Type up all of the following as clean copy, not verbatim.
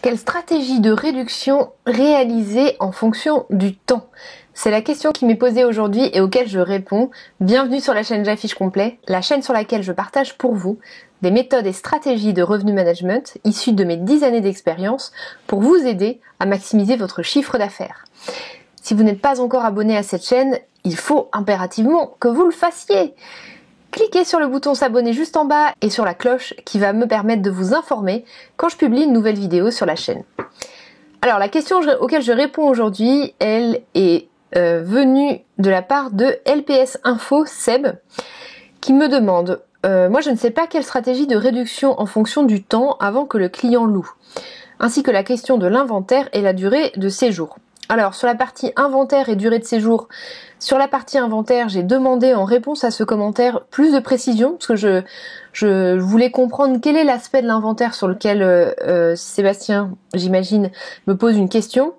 Quelle stratégie de réduction réaliser en fonction du temps? C'est la question qui m'est posée aujourd'hui et auquel je réponds. Bienvenue sur la chaîne J'affiche complet, la chaîne sur laquelle je partage pour vous des méthodes et stratégies de revenu management issues de mes 10 années d'expérience pour vous aider à maximiser votre chiffre d'affaires. Si vous n'êtes pas encore abonné à cette chaîne, il faut impérativement que vous le fassiez. Cliquez sur le bouton s'abonner juste en bas et sur la cloche qui va me permettre de vous informer quand je publie une nouvelle vidéo sur la chaîne. Alors la question auquel je réponds aujourd'hui, elle est venue de la part de LPS Info Seb qui me demande moi je ne sais pas quelle stratégie de réduction en fonction du temps avant que le client loue, ainsi que la question de l'inventaire et la durée de séjour. Alors sur la partie inventaire et durée de séjour, sur la partie inventaire, j'ai demandé en réponse à ce commentaire plus de précision parce que je voulais comprendre quel est l'aspect de l'inventaire sur lequel Sébastien, j'imagine, me pose une question.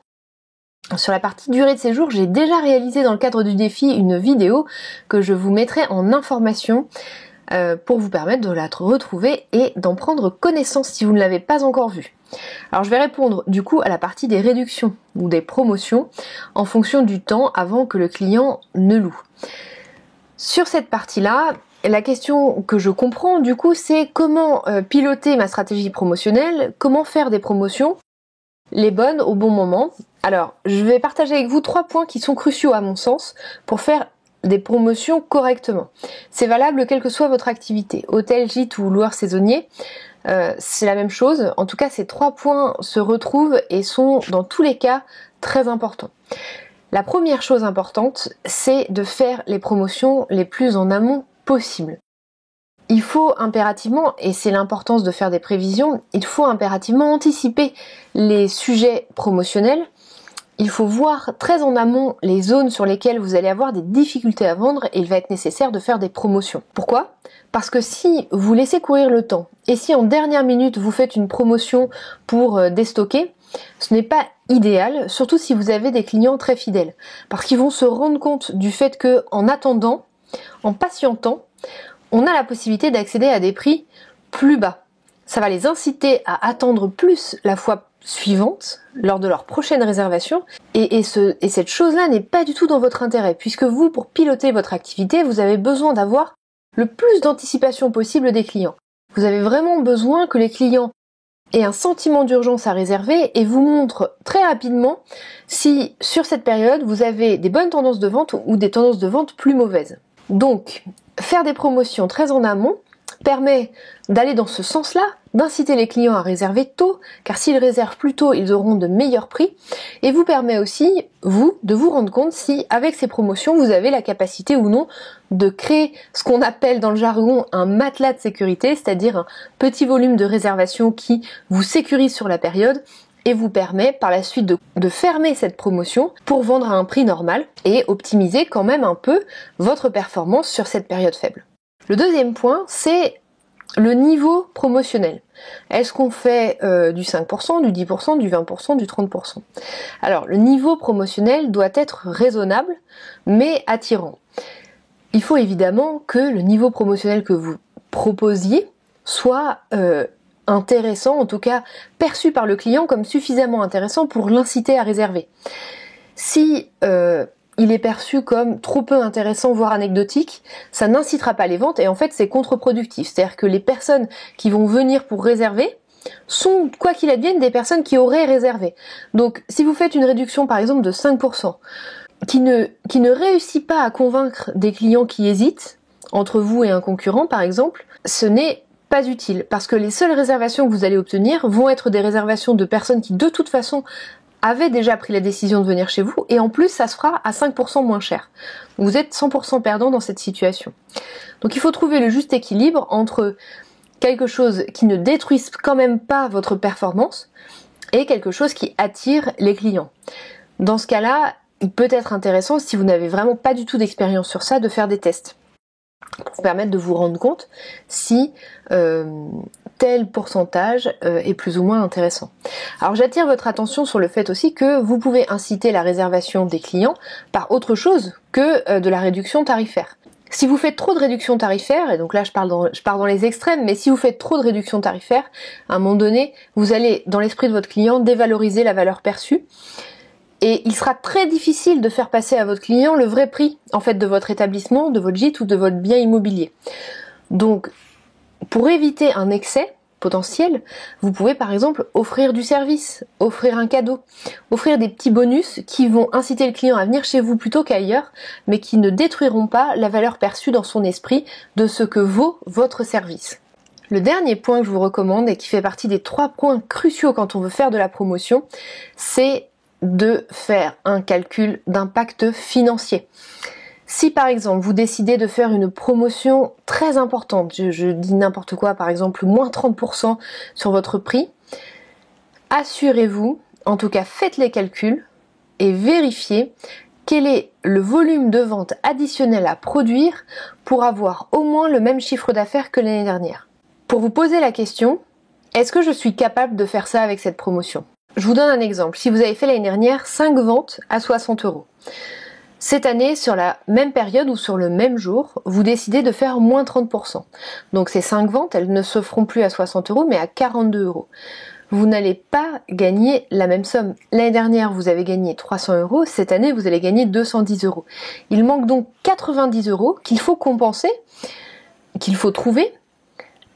Sur la partie durée de séjour, j'ai déjà réalisé dans le cadre du défi une vidéo que je vous mettrai en information pour vous permettre de la retrouver et d'en prendre connaissance si vous ne l'avez pas encore vue. Alors je vais répondre du coup à la partie des réductions ou des promotions en fonction du temps avant que le client ne loue. Sur cette partie-là, la question que je comprends du coup c'est comment piloter ma stratégie promotionnelle, comment faire des promotions les bonnes au bon moment. Alors je vais partager avec vous 3 points qui sont cruciaux à mon sens pour faire des promotions correctement. C'est valable quelle que soit votre activité, hôtel, gîte ou loueur saisonnier. C'est la même chose. En tout cas, ces 3 points se retrouvent et sont dans tous les cas très importants. La première chose importante, c'est de faire les promotions les plus en amont possible. Il faut impérativement, et c'est l'importance de faire des prévisions, il faut impérativement anticiper les sujets promotionnels. Il faut voir très en amont les zones sur lesquelles vous allez avoir des difficultés à vendre et il va être nécessaire de faire des promotions. Pourquoi ? Parce que si vous laissez courir le temps et si en dernière minute vous faites une promotion pour déstocker, ce n'est pas idéal, surtout si vous avez des clients très fidèles. Parce qu'ils vont se rendre compte du fait que en attendant, en patientant, on a la possibilité d'accéder à des prix plus bas. Ça va les inciter à attendre plus la fois suivante lors de leur prochaine réservation et cette chose-là n'est pas du tout dans votre intérêt puisque vous, pour piloter votre activité, vous avez besoin d'avoir le plus d'anticipation possible des clients. Vous avez vraiment besoin que les clients aient un sentiment d'urgence à réserver et vous montrent très rapidement si sur cette période vous avez des bonnes tendances de vente ou des tendances de vente plus mauvaises. Donc, faire des promotions très en amont permet d'aller dans ce sens-là, d'inciter les clients à réserver tôt, car s'ils réservent plus tôt, ils auront de meilleurs prix, et vous permet aussi, vous, de vous rendre compte si, avec ces promotions, vous avez la capacité ou non de créer ce qu'on appelle dans le jargon un matelas de sécurité, c'est-à-dire un petit volume de réservation qui vous sécurise sur la période, et vous permet par la suite de fermer cette promotion pour vendre à un prix normal et optimiser quand même un peu votre performance sur cette période faible. Le deuxième point, c'est le niveau promotionnel. Est-ce qu'on fait du 5%, du 10%, du 20%, du 30%? Alors, le niveau promotionnel doit être raisonnable, mais attirant. Il faut évidemment que le niveau promotionnel que vous proposiez soit intéressant, en tout cas perçu par le client comme suffisamment intéressant pour l'inciter à réserver. Si il est perçu comme trop peu intéressant, voire anecdotique, ça n'incitera pas les ventes et en fait c'est contre-productif. C'est-à-dire que les personnes qui vont venir pour réserver sont, quoi qu'il advienne, des personnes qui auraient réservé. Donc si vous faites une réduction par exemple de 5%, qui ne réussit pas à convaincre des clients qui hésitent, entre vous et un concurrent par exemple, ce n'est pas utile. Parce que les seules réservations que vous allez obtenir vont être des réservations de personnes qui de toute façon avaient déjà pris la décision de venir chez vous et en plus ça se fera à 5% moins cher. Vous êtes 100% perdant dans cette situation. Donc il faut trouver le juste équilibre entre quelque chose qui ne détruise quand même pas votre performance et quelque chose qui attire les clients. Dans ce cas-là, il peut être intéressant, si vous n'avez vraiment pas du tout d'expérience sur ça, de faire des tests pour vous permettre de vous rendre compte si tel pourcentage est plus ou moins intéressant. Alors j'attire votre attention sur le fait aussi que vous pouvez inciter la réservation des clients par autre chose que de la réduction tarifaire. Si vous faites trop de réductions tarifaires, et donc là je pars dans les extrêmes, mais si vous faites trop de réductions tarifaires, à un moment donné, vous allez, dans l'esprit de votre client, dévaloriser la valeur perçue. Et il sera très difficile de faire passer à votre client le vrai prix, en fait, de votre établissement, de votre gîte ou de votre bien immobilier. Donc, pour éviter un excès potentiel, vous pouvez par exemple offrir du service, offrir un cadeau, offrir des petits bonus qui vont inciter le client à venir chez vous plutôt qu'ailleurs, mais qui ne détruiront pas la valeur perçue dans son esprit de ce que vaut votre service. Le dernier point que je vous recommande et qui fait partie des 3 points cruciaux quand on veut faire de la promotion, c'est de faire un calcul d'impact financier. Si par exemple vous décidez de faire une promotion très importante, je dis n'importe quoi, par exemple moins 30% sur votre prix, assurez-vous, en tout cas faites les calculs et vérifiez quel est le volume de vente additionnel à produire pour avoir au moins le même chiffre d'affaires que l'année dernière. Pour vous poser la question, est-ce que je suis capable de faire ça avec cette promotion ? Je vous donne un exemple. Si vous avez fait l'année dernière 5 ventes à 60 €, cette année, sur la même période ou sur le même jour, vous décidez de faire moins 30%. Donc ces 5 ventes, elles ne se feront plus à 60 € mais à 42 €. Vous n'allez pas gagner la même somme. L'année dernière, vous avez gagné 300 €, cette année, vous allez gagner 210 €. Il manque donc 90 € qu'il faut compenser, qu'il faut trouver.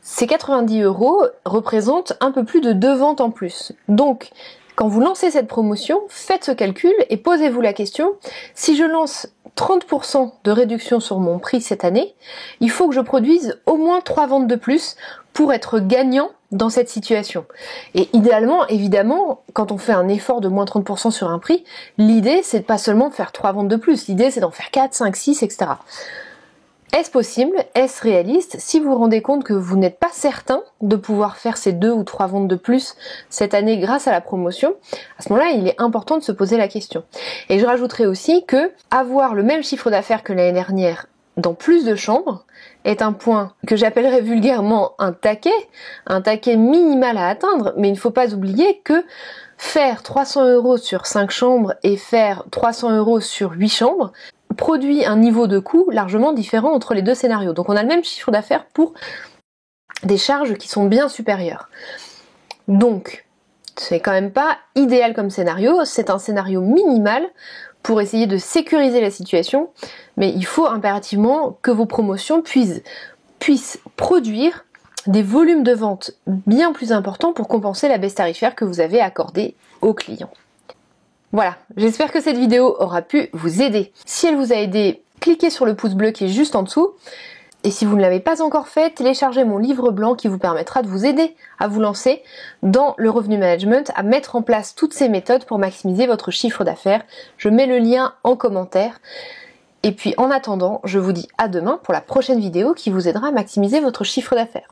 Ces 90 € représentent un peu plus de 2 ventes en plus. Donc, quand vous lancez cette promotion, faites ce calcul et posez-vous la question, si je lance 30% de réduction sur mon prix cette année, il faut que je produise au moins 3 ventes de plus pour être gagnant dans cette situation. Et idéalement, évidemment, quand on fait un effort de moins 30% sur un prix, l'idée c'est pas seulement de faire 3 ventes de plus, l'idée c'est d'en faire 4, 5, 6, etc. Est-ce possible? Est-ce réaliste? Si vous vous rendez compte que vous n'êtes pas certain de pouvoir faire ces 2 ou 3 ventes de plus cette année grâce à la promotion, à ce moment-là, il est important de se poser la question. Et je rajouterai aussi que avoir le même chiffre d'affaires que l'année dernière dans plus de chambres est un point que j'appellerais vulgairement un taquet minimal à atteindre, mais il ne faut pas oublier que faire 300 € sur 5 chambres et faire 300 € sur 8 chambres produit un niveau de coût largement différent entre les deux scénarios. Donc on a le même chiffre d'affaires pour des charges qui sont bien supérieures. Donc, c'est quand même pas idéal comme scénario, c'est un scénario minimal pour essayer de sécuriser la situation, mais il faut impérativement que vos promotions puissent produire des volumes de vente bien plus importants pour compenser la baisse tarifaire que vous avez accordée aux clients. Voilà, j'espère que cette vidéo aura pu vous aider. Si elle vous a aidé, cliquez sur le pouce bleu qui est juste en dessous. Et si vous ne l'avez pas encore fait, téléchargez mon livre blanc qui vous permettra de vous aider à vous lancer dans le revenu management, à mettre en place toutes ces méthodes pour maximiser votre chiffre d'affaires. Je mets le lien en commentaire. Et puis en attendant, je vous dis à demain pour la prochaine vidéo qui vous aidera à maximiser votre chiffre d'affaires.